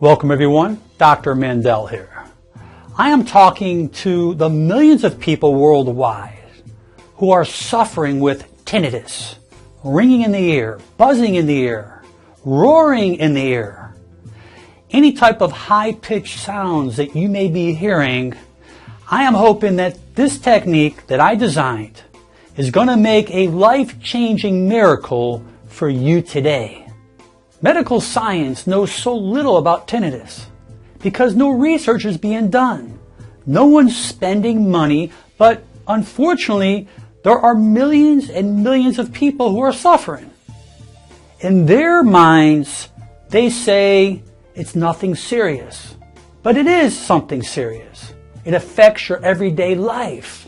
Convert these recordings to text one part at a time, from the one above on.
Welcome everyone, Dr. Mandell here. I am talking to the millions of people worldwide who are suffering with tinnitus, ringing in the ear, buzzing in the ear, roaring in the ear. Any type of high-pitched sounds that you may be hearing, I am hoping that this technique that I designed is going to make a life-changing miracle for you today. Medical science knows so little about tinnitus because no research is being done. No one's spending money, but unfortunately, there are millions and millions of people who are suffering. In their minds, they say it's nothing serious, but it is something serious. It affects your everyday life.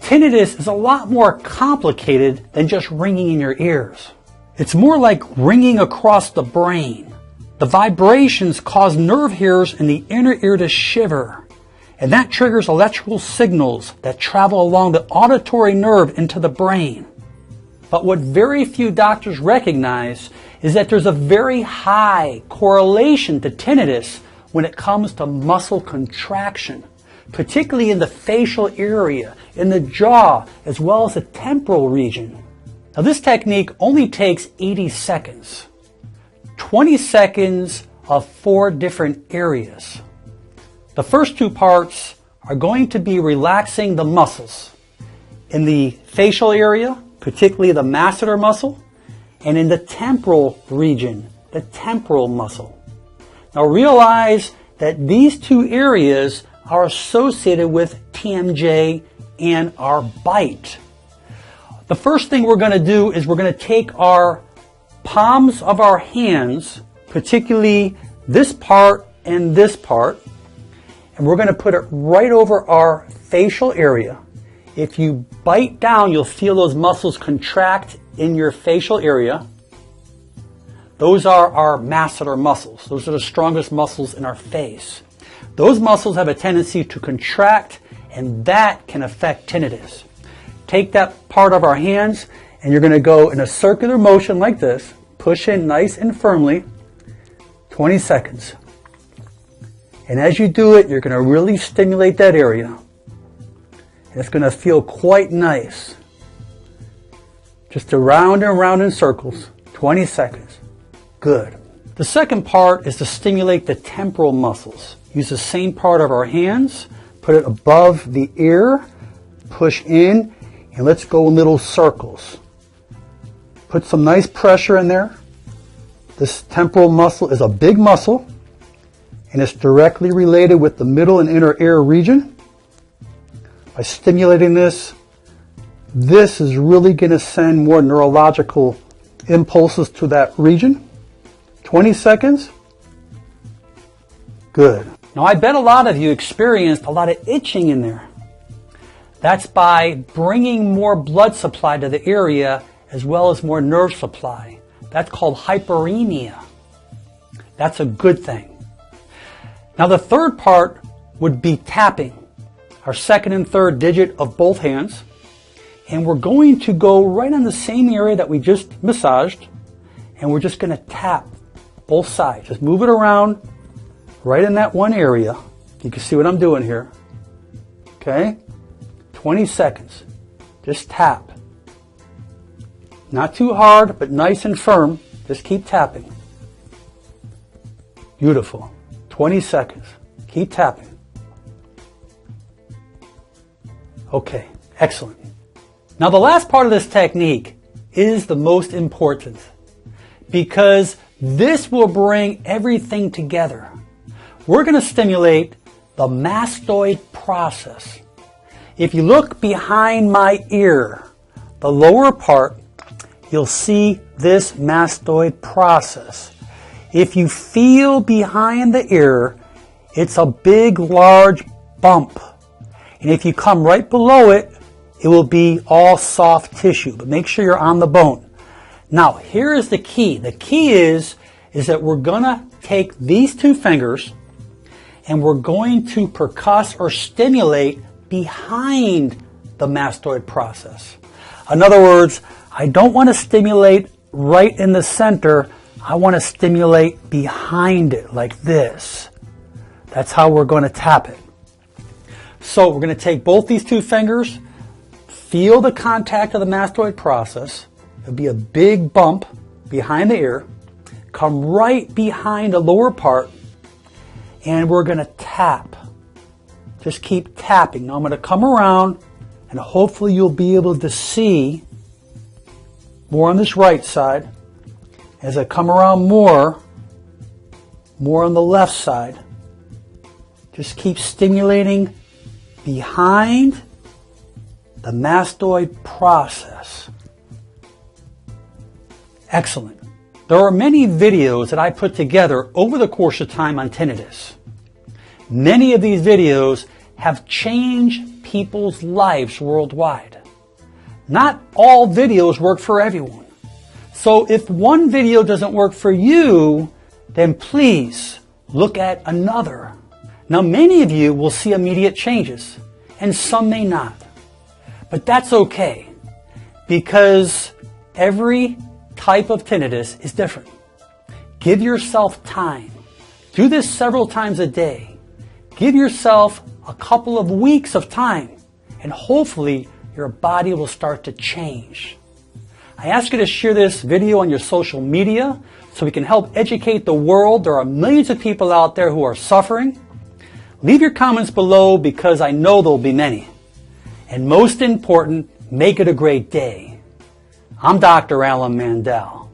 Tinnitus is a lot more complicated than just ringing in your ears. It's more like ringing across the brain. The vibrations cause nerve hairs in the inner ear to shiver, and that triggers electrical signals that travel along the auditory nerve into the brain. But what very few doctors recognize is that there's a very high correlation to tinnitus when it comes to muscle contraction, particularly in the facial area, in the jaw, as well as the temporal region. Now this technique only takes 80 seconds, 20 seconds of 4 different areas. The first 2 parts are going to be relaxing the muscles in the facial area, particularly the masseter muscle, and in the temporal region, the temporal muscle. Now realize that these 2 areas are associated with TMJ and our bite. The first thing we're going to do is we're going to take our palms of our hands, particularly this part and this part, and we're going to put it right over our facial area. If you bite down, you'll feel those muscles contract in your facial area. Those are our masseter muscles. Those are the strongest muscles in our face. Those muscles have a tendency to contract, and that can affect tinnitus. Take that part of our hands, and you're going to go in a circular motion like this. Push in nice and firmly, 20 seconds. And as you do it, you're going to really stimulate that area. And it's going to feel quite nice. Just around and around in circles, 20 seconds. Good. The second part is to stimulate the temporal muscles. Use the same part of our hands, put it above the ear, push in, and let's go in little circles. Put some nice pressure in there. This temporal muscle is a big muscle, and it's directly related with the middle and inner ear region. By stimulating this, this is really going to send more neurological impulses to that region. 20 seconds. Good. Now I bet a lot of you experienced a lot of itching in there. That's by bringing more blood supply to the area as well as more nerve supply. That's called hyperemia. That's a good thing. Now the third part would be tapping our second and third digit of both hands. And we're going to go right on the same area that we just massaged. And we're just going to tap both sides. Just move it around right in that one area. You can see what I'm doing here. Okay? 20 seconds. Just tap. Not too hard, but nice and firm. Just keep tapping. Beautiful. 20 seconds. Keep tapping. Okay, excellent. Now the last part of this technique is the most important because this will bring everything together. We're going to stimulate the mastoid process. If you look behind my ear, the lower part, you'll see this mastoid process. If you feel behind the ear, it's a big, large bump. And if you come right below it, it will be all soft tissue. But make sure you're on the bone. Now, here is the key. The key is that we're going to take these 2 fingers and we're going to percuss or stimulate behind the mastoid process. In other words, I don't want to stimulate right in the center. I want to stimulate behind it like this. That's how we're going to tap it. So we're going to take both these two fingers, feel the contact of the mastoid process. There'll be a big bump behind the ear. Come right behind the lower part, and we're going to tap. Just keep tapping. Now I'm going to come around, and hopefully you'll be able to see more on this right side. As I come around more on the left side. Just keep stimulating behind the mastoid process. Excellent. There are many videos that I put together over the course of time on tinnitus. Many of these videos have changed people's lives worldwide. Not all videos work for everyone. So if one video doesn't work for you, then please look at another. Now many of you will see immediate changes, and some may not. But that's okay, because every type of tinnitus is different. Give yourself time. Do this several times a day. Give yourself a couple of weeks of time, and hopefully your body will start to change. I ask you to share this video on your social media so we can help educate the world. There are millions of people out there who are suffering. Leave your comments below because I know there will be many. And most important, make it a great day. I'm Dr. Alan Mandell.